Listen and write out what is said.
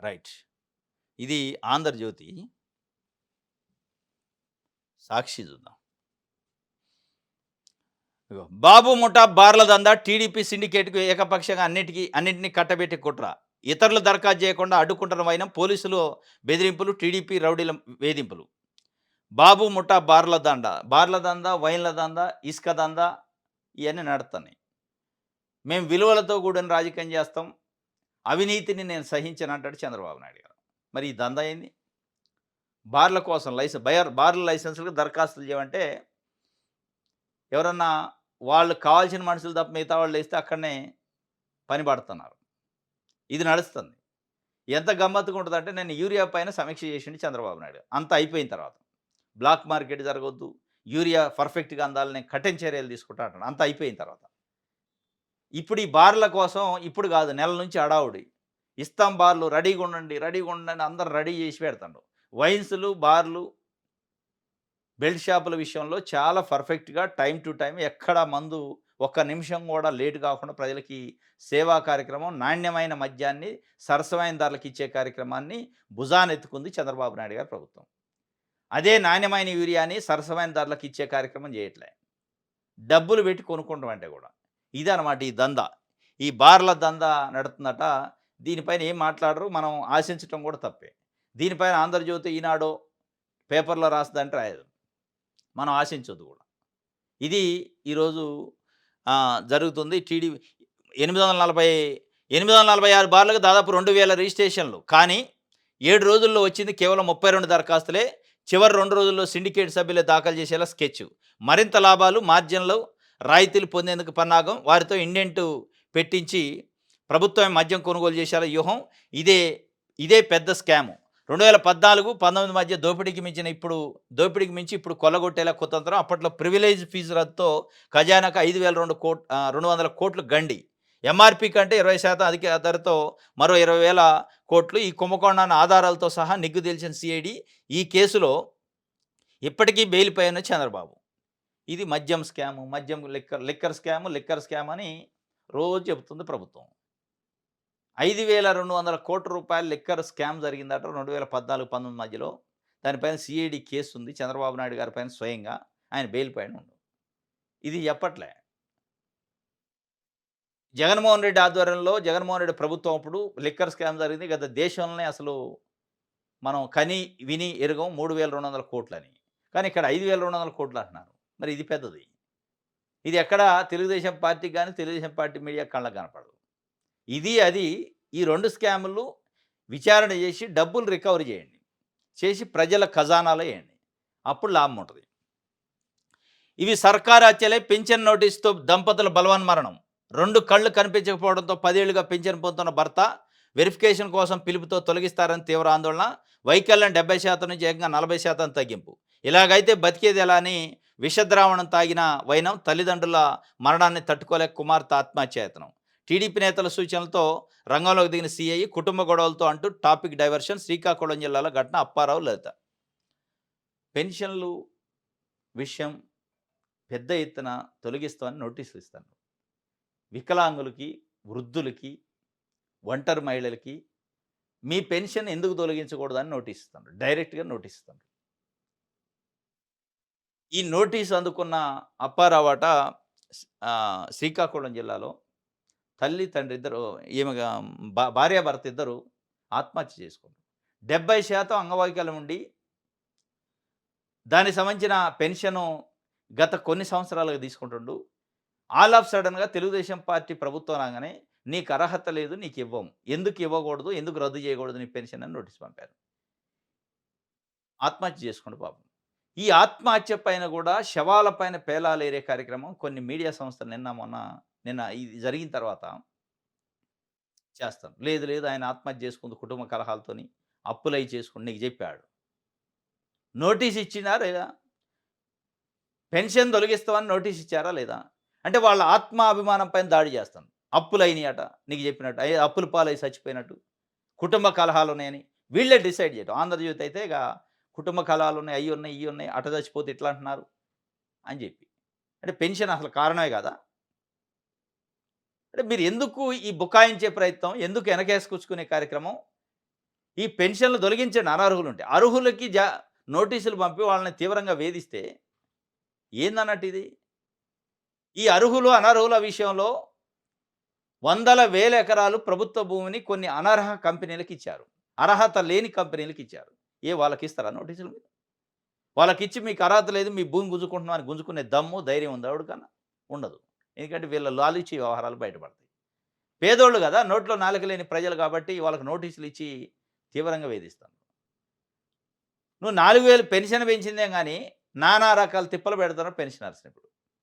Right. ఇది 'ఆంధ్రజ్యోతి', 'సాక్షి' చూద్దాం. ఇగో బాబు ముఠా బార్ల దందా టీడీపీ సిండికేట్‌కు ఏకపక్షంగా అన్నింటిని కట్టబెట్టి కుట్ర. ఇతరులు దరఖాస్తు చేయకుండా అడ్డుకుంటున్న వైనం పోలీసులు బెదిరింపులు, టీడీపీ రౌడీల వేధింపులు. బాబు ముఠా బార్ల దందా, వైన్ల దందా, ఇసుక దందా ఇయన్నీ నడుస్తున్నాయి. మేము విలువలతో కూడిన రాజకీయం చేస్తాం. అవినీతిని నేను సహించనంటాడు చంద్రబాబు నాయుడు గారు. మరి ఈ దందా ఏంది? బార్ల కోసం బార్ల లైసెన్సులకు దరఖాస్తులు చేయమంటే ఎవరన్నా వాళ్ళకి కావాల్సిన మనుషులు తప్ప మిగతా వాళ్ళు లేస్తే అక్కడనే పని పడుతున్నారు. ఇది నడుస్తుంది. ఎంత గమ్మత్తుగా ఉంటదంటే నేను యూరియా పైన సమీక్ష చేసిండు చంద్రబాబు నాయుడు. అంతా అయిపోయిన తర్వాత. Black market జరగొద్దు. యూరియా పర్ఫెక్ట్‌గా అందాలని కఠిన చర్యలు తీసుకుంటా అంటాడు. అంతా అయిపోయిన తర్వాత. ఇప్పుడు ఈ బార్ల కోసం ఇప్పుడు కాదు నెల నుంచి హడావుడి. ఇస్తాం బార్లు రెడీగుండండి అందరూ రెడీ చేసి పెడతాండు. వైన్స్‌లు, బార్లు, బెల్ట్ షాపుల విషయంలో చాలా పర్ఫెక్ట్‌గా టైమ్ టు టైమ్ ఎక్కడ మందు ఒక్క నిమిషం కూడా లేట్ కాకుండా ప్రజలకి సేవా కార్యక్రమం, నాణ్యమైన మద్యాన్ని సరసమైన ధరలకు ఇచ్చే కార్యక్రమాన్ని భుజానెత్తుకుంది చంద్రబాబు నాయుడు గారి ప్రభుత్వం. అదే నాణ్యమైన యూరియాని సరసమైన ధరలకు ఇచ్చే కార్యక్రమం చేయట్లే. డబ్బులు పెట్టి కొనుక్కుంటాం అంటే కూడా. ఇదనమాట ఈ దందా. ఈ బార్ల దందా నడుతుందట. దీనిపైన ఏం మాట్లాడరు. మనం ఆశించటం కూడా తప్పే. దీనిపైన 'ఆంధ్రజ్యోతి', 'ఈనాడు' పేపర్‌లో రాస్తదంటే రాయదు. మనం ఆశించొద్దు కూడా. ఇది ఈరోజు జరుగుతుంది. 840 846 బార్లకు దాదాపు 2000 రిజిస్ట్రేషన్లు. కానీ 7 రోజుల్లో వచ్చింది కేవలం 32 దరఖాస్తులే. చివరి 2 రోజుల్లో సిండికేట్ సభ్యులే దాఖలు చేసేలా స్కెచ్. మరింత లాభాలు, మార్జిన్లు, రాయితీలు పొందేందుకు పన్నాగం. వారితో ఇండెంట్ పెట్టించి ప్రభుత్వమే మద్యం కొనుగోలు చేసేలా వ్యూహం. ఇదే ఇదే పెద్ద స్కాము. 2014, 19 మధ్య దోపిడీకి మించి ఇప్పుడు కొల్లగొట్టేలా కుతంత్రం. అప్పట్లో ప్రివిలేజ్ ఫీజు రద్దుతో ఖజానాకు 200 కోట్లు గండి. ఎంఆర్‌పీ కంటే 20% అధిక ధరతో మరో 20,000 కోట్లు. ఈ కుంభకోణాన్ని ఆధారాలతో సహా నిగ్గు తేల్చిన సిఐడి. ఈ కేసులో ఇప్పటికీ బెయిల్‌పై ఉన్న చంద్రబాబు. ఇది మద్యం స్కాము, లిక్కర్ స్కామ్ అని రోజు చెబుతుంది ప్రభుత్వం. 5,200 కోట్ల రూపాయల లిక్కర్ స్కామ్ జరిగిందట 2014, 19 మధ్యలో. దానిపైన సిఐడి కేసు ఉంది. చంద్రబాబు నాయుడు గారి పైన స్వయంగా ఆయన బెయిల్ పైన ఉండు. ఇది చెప్పట్లే. జగన్మోహన్ రెడ్డి ఆధ్వర్యంలో జగన్మోహన్ రెడ్డి ప్రభుత్వం అప్పుడు లిక్కర్ స్కామ్ జరిగింది. గత దేశంలోనే అసలు మనం కని, విని ఎరుగం 3,200 కోట్లని. కానీ ఇక్కడ 5,200 కోట్లు అంటున్నారు. మరి ఇది పెద్దది. ఇది ఎక్కడ తెలుగుదేశం పార్టీకి గాని, తెలుగుదేశం పార్టీ మీడియా కళ్ళకి కనపడదు. అది ఈ 2 స్కాములు విచారణ చేసి డబ్బులు రికవరీ చేయండి. చేసి ప్రజల ఖజానాలో ఎయండి. అప్పుడు లాభం ఉంటది. ఇవి సర్కారు హత్యలే. పింఛన్ నోటీసుతో దంపతుల బలవన్మరణం. 2 కళ్ళు కనిపించకపోవడంతో 10 ఏళ్లుగా పింఛన్ పొందుతున్న భర్త వెరిఫికేషన్ కోసం పిలుపుతో తొలగిస్తారని తీవ్ర ఆందోళన. వైకల్యం 70% నుంచి ఏకంగా 40% తగ్గింపు. ఇలాగైతే బతికేది ఎలా అని విషద్రావణం తాగిన వైనం. తల్లిదండ్రుల మరణాన్ని తట్టుకోలేక కుమార్తె ఆత్మహత్యాయత్నం. టీడీపీ నేతల సూచనలతో రంగంలోకి దిగిన సిఐ. కుటుంబ గొడవలతో అంటూ టాపిక్ డైవర్షన్. శ్రీకాకుళం జిల్లాలో ఘటన. అప్పారావు, లలిత. పెన్షన్లు విషయం పెద్ద ఎత్తున తొలగిస్తామని నోటీసులు ఇస్తాను. వికలాంగులకి, వృద్ధులకి, ఒంటరి మహిళలకి మీ పెన్షన్ ఎందుకు తొలగించకూడదని నోటీస్ ఇస్తాను. డైరెక్ట్‌గా నోటీస్ ఇస్తాను. ఈ నోటీస్ అందుకున్న అప్పారావట శ్రీకాకుళం జిల్లాలో తల్లి, తండ్రి ఇద్దరు భార్యాభర్త ఇద్దరు ఆత్మహత్య చేసుకున్నారు. 70% అంగవైకల్యం ఉండి దానికి సంబంధించిన పెన్షను గత కొన్ని సంవత్సరాలుగా తీసుకుంటుండు. ఆల్ ఆఫ్ సడెన్‌గా తెలుగుదేశం పార్టీ ప్రభుత్వం రాగానే నీకు అర్హత లేదు, నీకు ఇవ్వం. ఎందుకు ఇవ్వకూడదు, ఎందుకు రద్దు చేయకూడదు నీ పెన్షన్ అని నోటీస్ పంపారు. ఆత్మహత్య చేసుకుండు పాపం. ఈ ఆత్మహత్య పైన కూడా శవాల పైన పేలాలేరే కార్యక్రమం కొన్ని మీడియా సంస్థలు నిన్న ఇది జరిగిన తర్వాత చేస్తాను. లేదు ఆయన ఆత్మహత్య చేసుకుంది కుటుంబ కలహాలతోని, అప్పులయి చేసుకుంది నీకు చెప్పాడు. నోటీస్ ఇచ్చినా లేదా? పెన్షన్ తొలగిస్తామని నోటీస్ ఇచ్చారా లేదా? అంటే వాళ్ళ ఆత్మాభిమానం పైన దాడి చేస్తాను. అప్పులైనయట నీకు చెప్పినట్టు. అప్పుల పాలై చచ్చిపోయినట్టు. కుటుంబ కలహాలున్నాయని వీళ్ళే డిసైడ్ చేయటం. ఆంధ్రజ్యోతి అయితే ఇక కుటుంబ కలహాలున్నాయి, అయ్యున్నాయి, ఇయ్యున్నాయి, అట చచ్చిపోతే ఇట్లా అంటున్నారు అని చెప్పి. అంటే పెన్షన్ అసలు కారణమే కాదా? అంటే మీరు ఎందుకు ఈ బుకాయించే ప్రయత్నం, ఎందుకు వెనకేసుకొచ్చుకునే కార్యక్రమం? ఈ పెన్షన్లు తొలగించండి అనర్హులుంటే. అర్హులకి నోటీసులు పంపి వాళ్ళని తీవ్రంగా వేధిస్తే ఏందన్నట్టు ఇది? ఈ అర్హులు, అనర్హుల విషయంలో వందల, వేల ఎకరాలు ప్రభుత్వ భూమిని కొన్ని అనర్హ కంపెనీలకిచ్చారు. అర్హత లేని కంపెనీలకిచ్చారు. వాళ్ళకిస్తారా నోటీసులు మీరు? వాళ్ళకిచ్చి మీకు అర్హత లేదు, మీ భూమి గుంజుకుంటున్నాం అని గుంజుకునే దమ్ము, ధైర్యం ఉందా ఎవడికన్నా? ఉండదు. ఎందుకంటే వీళ్ళ లాలూచీ వ్యవహారాలు బయటపడతాయి. పేదోళ్ళు గదా! నోట్లో నాలుక లేని ప్రజలు కాబట్టి వాళ్ళకి నోటీసులిచ్చి తీవ్రంగా వేధిస్తాను. నువ్వు 4000 పెన్షన్ పెంచిందే గానీ, నానా రకాల తిప్పలు పెడుతున్నారు పెన్షనర్స్‌ని ఇప్పుడు.